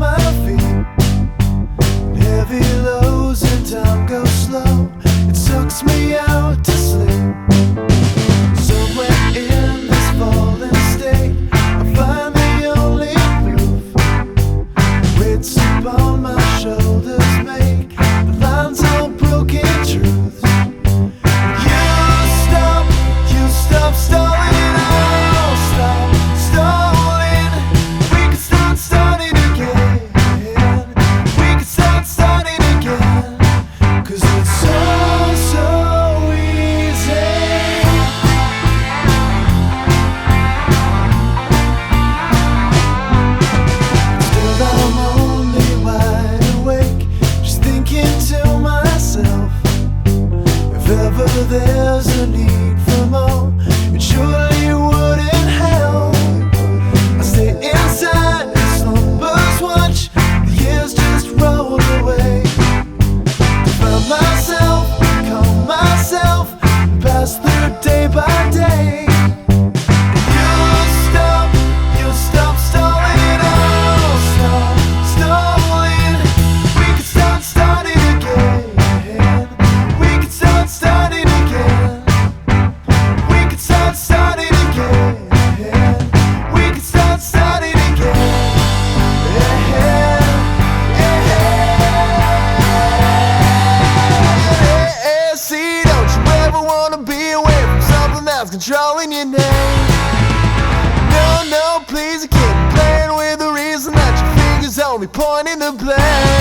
my feet. Heavy lows and time goes slow. It sucks me out to sleep. Somewhere in this fallen state, I find the only proof. Weights upon my shoulders make the lines all broken truths. You stop stalling, I'll stop stalling. We can start starting again. We can start starting again. 'Cause it's so easy. Still I'm only wide awake, just thinking to myself, if ever there's a need for more, it surely wouldn't help. I stay inside, slumbers watch, the years just roll away. Find myself, calm myself, pass through day by day. You stop stalling, I'll stop stalling. We can start starting again. We can start starting again. We can start starting again. We can start starting again. See, don't you ever wanna be away from something that's controlling your name? No, please, I can't be playing with the reason that your fingers only pointing the blame.